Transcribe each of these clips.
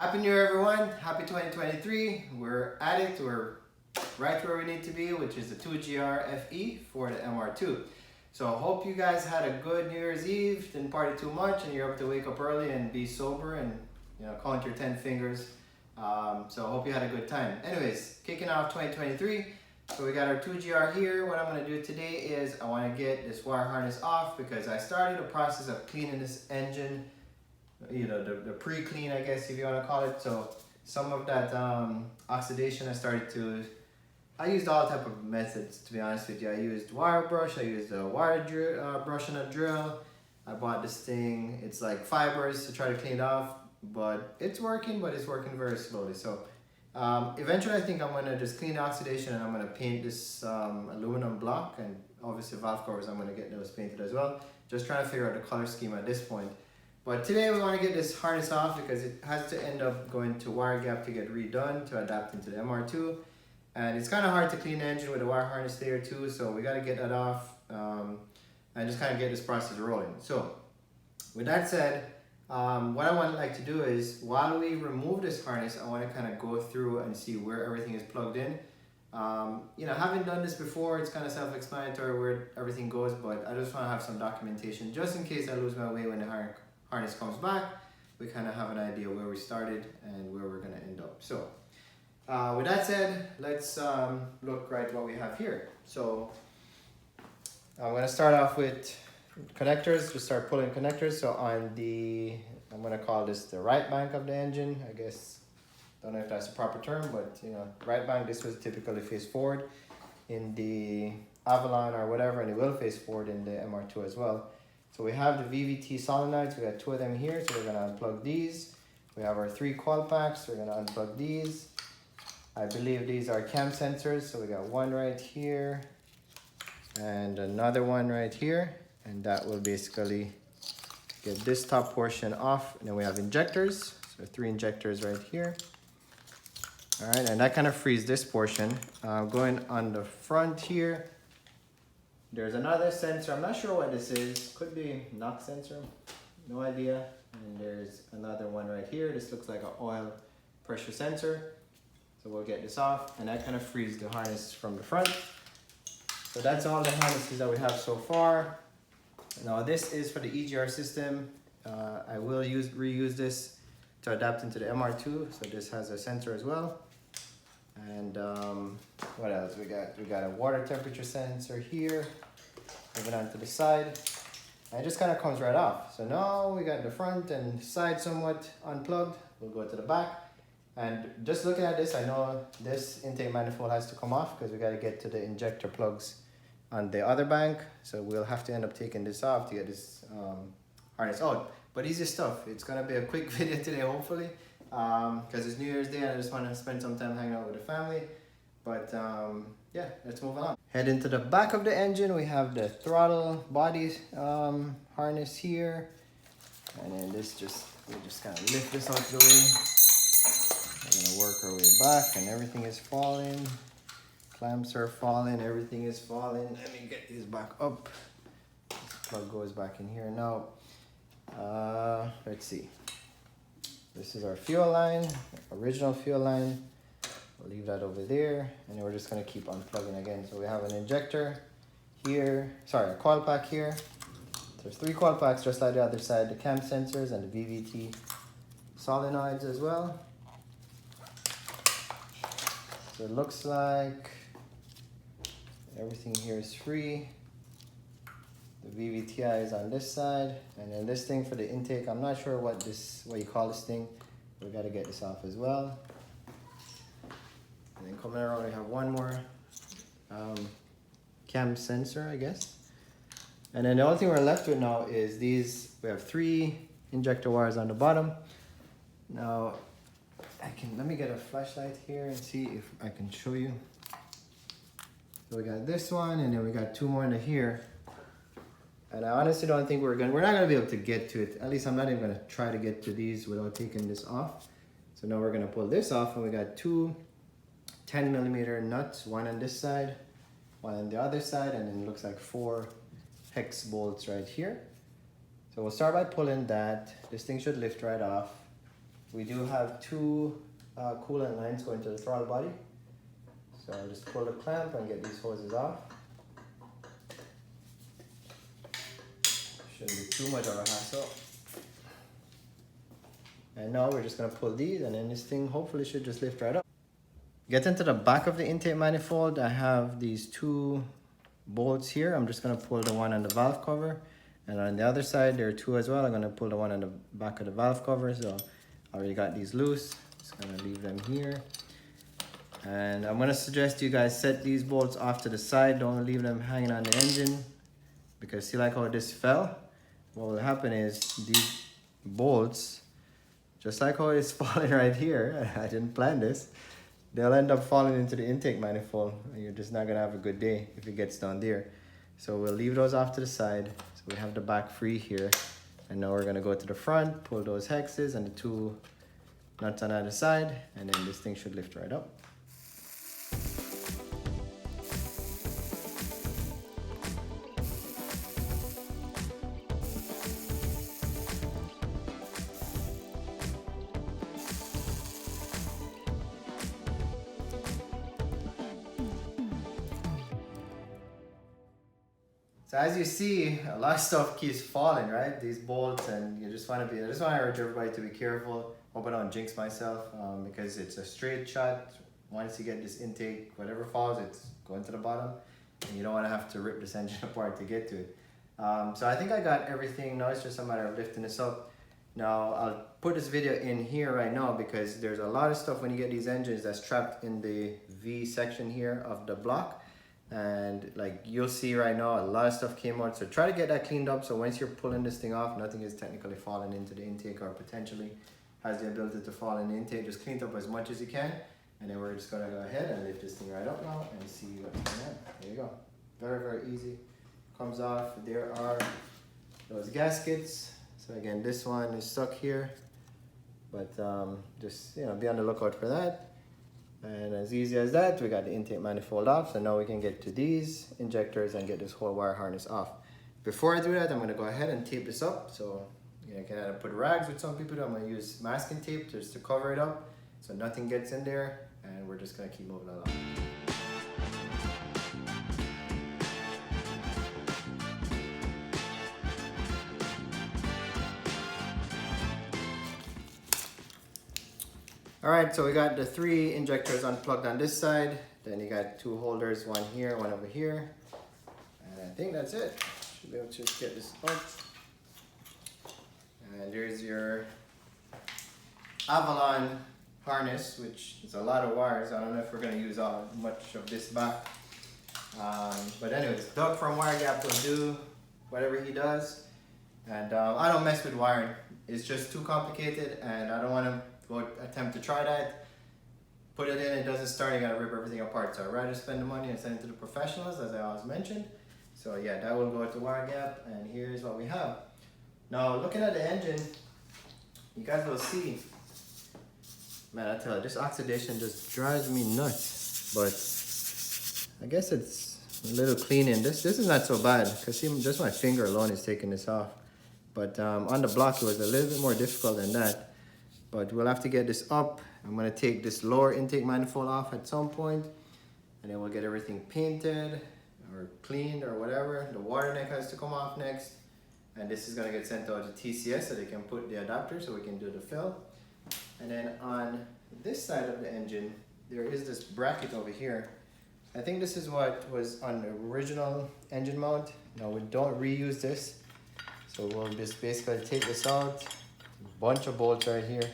Happy New Year, everyone. Happy 2023. We're at it. We're right where we need to be, which is the 2GR FE for the MR2. So I hope you guys had a good New Year's Eve, didn't party too much, and you're able to wake up early and be sober and count your 10 fingers. So I hope you had a good time. Anyways, kicking off 2023. So we got our 2GR here. What I'm going to do today is I want to get this wire harness off because I started the process of cleaning this engine, the pre-clean, I guess, if you want to call it. So some of that oxidation I used all type of methods, to be honest with you. I used wire brush, I used a wire drill, brush and a drill. I bought this thing, it's like fibers to try to clean it off, but it's working very slowly. So eventually I think I'm going to just clean the oxidation and I'm going to paint this aluminum block, and obviously valve covers I'm going to get those painted as well. Just trying to figure out the color scheme at this point. But today we want to get this harness off because it has to end up going to wire gap to get redone to adapt into the MR2. And it's kind of hard to clean the engine with a wire harness there too, so we got to get that off and just kind of get this process rolling. So with that said, what I want like to do is while we remove this harness, I want to kind of go through and see where everything is plugged in. Having done this before, it's kind of self-explanatory where everything goes, but I just want to have some documentation just in case I lose my way when the harness comes back. We kind of have an idea where we started and where we're going to end up. So with that said, let's look right what we have here. So I'm going to start off with connectors, just start pulling connectors. So on I'm going to call this the right bank of the engine, I guess. Don't know if that's a proper term, but right bank, this was typically face forward in the Avalon or whatever, and it will face forward in the MR2 as well. So we have the VVT solenoids, we got 2 of them here, so we're going to unplug these. We have our 3 coil packs, we're going to unplug these. I believe these are cam sensors, so we got one right here and another one right here, and that will basically get this top portion off. And then we have injectors, so 3 injectors right here. All right, and that kind of frees this portion. Going on the front here, there's another sensor. I'm not sure what this is. Could be knock sensor, no idea. And there's another one right here. This looks like an oil pressure sensor. So we'll get this off, and that kind of frees the harness from the front. So that's all the harnesses that we have so far. Now this is for the EGR system. I will reuse this to adapt into the MR2. So this has a sensor as well. And what else we got? We got a water temperature sensor here. Moving on to the side. And it just kind of comes right off. So now we got the front and side somewhat unplugged. We'll go to the back. And just looking at this, I know this intake manifold has to come off because we got to get to the injector plugs on the other bank. So we'll have to end up taking this off to get this harness out. But easy stuff. It's going to be a quick video today, hopefully, because it's New Year's Day and I just want to spend some time hanging out with the family. But yeah, let's move on. Head into the back of the engine. We have the throttle body harness here. And then we just kind of lift this out of the way. We're gonna work our way back, and everything is falling. Clamps are falling, everything is falling. Let me get these back up. This plug goes back in here now. Let's see. This is our fuel line, original fuel line. We'll leave that over there, and then we're just gonna keep unplugging again. So we have an injector here, a coil pack here. There's 3 coil packs just like the other side, the cam sensors and the VVT solenoids as well. So it looks like everything here is free. The VVTI is on this side, and then this thing for the intake, I'm not sure what you call this thing. We got to get this off as well. And then coming around, we have one more cam sensor, I guess. And then the only thing we're left with now is these. We have 3 injector wires on the bottom. Now, let me get a flashlight here and see if I can show you. So we got this one, and then we got 2 more in here. And I honestly don't think we're not gonna be able to get to it. At least I'm not even gonna try to get to these without taking this off. So now we're gonna pull this off, and we got 2 10mm nuts, one on this side, one on the other side, and then it looks like 4 hex bolts right here. So we'll start by pulling that. This thing should lift right off. we do have two coolant lines going to the throttle body. So I'll just pull the clamp and get these hoses off. Shouldn't be too much of a hassle. And now we're just gonna pull these, and then this thing hopefully should just lift right up. Getting to the back of the intake manifold, I have these two bolts here. I'm just gonna pull the one on the valve cover, and on the other side there are two as well. I'm gonna pull the one on the back of the valve cover. So I already got these loose. Just gonna leave them here. And I'm gonna suggest you guys set these bolts off to the side. Don't leave them hanging on the engine, because see like how this fell? What will happen is these bolts, just like how it's falling right here, I didn't plan this, they'll end up falling into the intake manifold, and you're just not gonna have a good day if it gets down there. So we'll leave those off to the side. So we have the back free here. And now we're gonna go to the front, pull those hexes and the two nuts on either side, and then this thing should lift right up. So as you see, a lot of stuff keeps falling, right? These bolts, and I just want to urge everybody to be careful. Hope I don't jinx myself, because it's a straight shot. Once you get this intake, whatever falls, it's going to the bottom, and you don't want to have to rip this engine apart to get to it. So I think I got everything. Now it's just a matter of lifting this up. Now I'll put this video in here right now, because there's a lot of stuff when you get these engines that's trapped in the V section here of the block. And like you'll see right now, a lot of stuff came out, so try to get that cleaned up, so once you're pulling this thing off, nothing is technically falling into the intake, or potentially has the ability to fall in the intake. Just clean it up as much as you can, and then we're just gonna go ahead and lift this thing right up now and see what's going on. There you go, very easy. Comes off. There are those gaskets. So again, this one is stuck here, but just be on the lookout for that. And as easy as that, we got the intake manifold off. So now we can get to these injectors and get this whole wire harness off. Before I do that, I'm going to go ahead and tape this up. So you can either put rags, with some people do. I'm going to use masking tape just to cover it up so nothing gets in there, and we're just going to keep moving along. Alright, so we got the three injectors unplugged on this side. Then you got two holders, one here, one over here. And I think that's it. Should be able to just get this out. And there's your Avalon harness, which is a lot of wires. I don't know if we're going to use much of this back. But anyways, Doug from Wire Gap will do whatever he does. And I don't mess with wiring. It's just too complicated, and I don't want to attempt to try that. Put it in, it doesn't start, you gotta rip everything apart. So I'd rather spend the money and send it to the professionals, as I always mentioned. So yeah, that will go to Wire Gap, and here's what we have. Now looking at the engine, you guys will see, man, I tell you, this oxidation just drives me nuts. But I guess it's a little cleaning. This is not so bad, because see, just my finger alone is taking this off. But on the block it was a little bit more difficult than that. But we'll have to get this up. I'm gonna take this lower intake manifold off at some point, and then we'll get everything painted or cleaned or whatever. The water neck has to come off next, and this is gonna get sent out to TCS so they can put the adapter so we can do the fill. And then on this side of the engine, there is this bracket over here. I think this is what was on the original engine mount. Now we don't reuse this, so we'll just basically take this out. Bunch of bolts right here,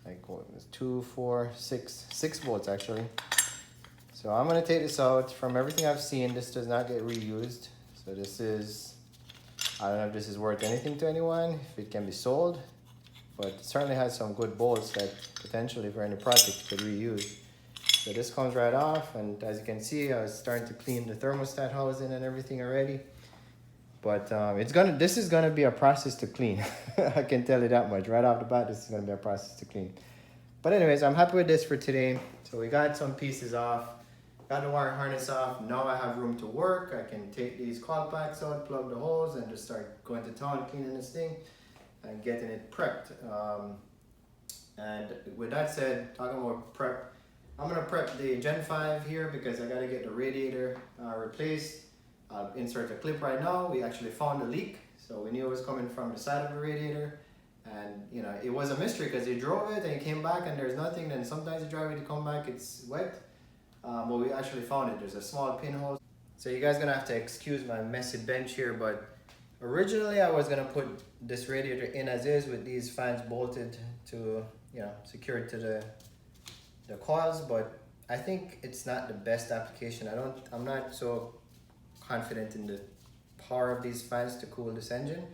like what was 2, 4, 6 bolts actually. So I'm gonna take this out. From everything I've seen, this does not get reused. So this is, I don't know if this is worth anything to anyone, if it can be sold, but it certainly has some good bolts that potentially for any project could reuse. So this comes right off, and as you can see, I was starting to clean the thermostat housing and everything already. But this is gonna be a process to clean. I can tell you that much. Right off the bat, this is gonna be a process to clean. But anyways, I'm happy with this for today. So we got some pieces off, got the wire harness off. Now I have room to work. I can take these quad packs out, plug the holes, and just start going to town cleaning this thing and getting it prepped. And with that said, talking about prep, I'm gonna prep the Gen 5 here because I gotta get the radiator replaced. I'll insert a clip right now. We actually found a leak, so we knew it was coming from the side of the radiator. And you know, it was a mystery because you drove it and you came back and there's nothing. Then sometimes you drive it, you come back, it's wet. But we actually found it. There's a small pinhole. So you guys gonna have to excuse my messy bench here, but originally I was gonna put this radiator in as is with these fans bolted to, you know, secure it to the coils, but I think it's not the best application. I'm not so confident in the power of these fans to cool this engine.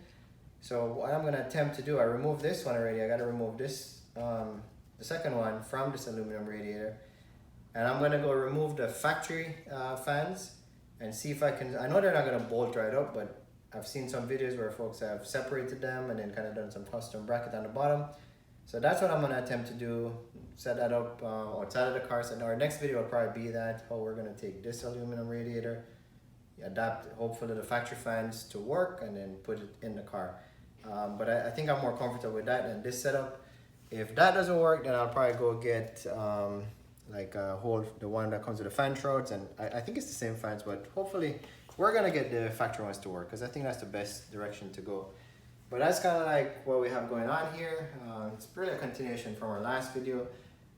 So what I'm gonna attempt to do, I removed this one already. I gotta remove this, the second one from this aluminum radiator. And I'm gonna go remove the factory fans and see if I can, I know they're not gonna bolt right up, but I've seen some videos where folks have separated them and then kind of done some custom bracket on the bottom. So that's what I'm gonna attempt to do, set that up outside of the car. So our next video will probably be that, how we're gonna take this aluminum radiator, adapt hopefully the factory fans to work and then put it in the car. But I think I'm more comfortable with that than this setup. If that doesn't work, then I'll probably go get like a the one that comes with the fan shrouds, and I think it's the same fans, but hopefully we're gonna get the factory ones to work because I think that's the best direction to go. But that's kind of like what we have going on here. It's really a continuation from our last video.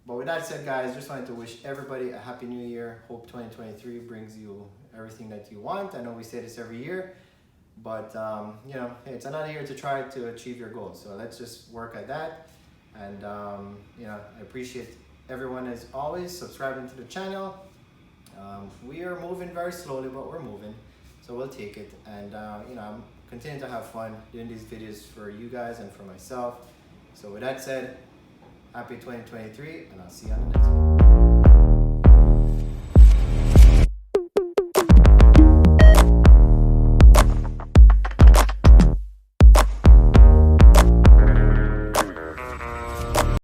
But with that said, guys, just wanted to wish everybody a happy new year. Hope 2023 brings you everything that you want. I know we say this every year, but you know, hey, it's another year to try to achieve your goals. So let's just work at that. And you know, I appreciate everyone as always subscribing to the channel. We are moving very slowly, but we're moving, so we'll take it. And you know, I'm continuing to have fun doing these videos for you guys and for myself. So with that said, happy 2023, and I'll see you on the next one.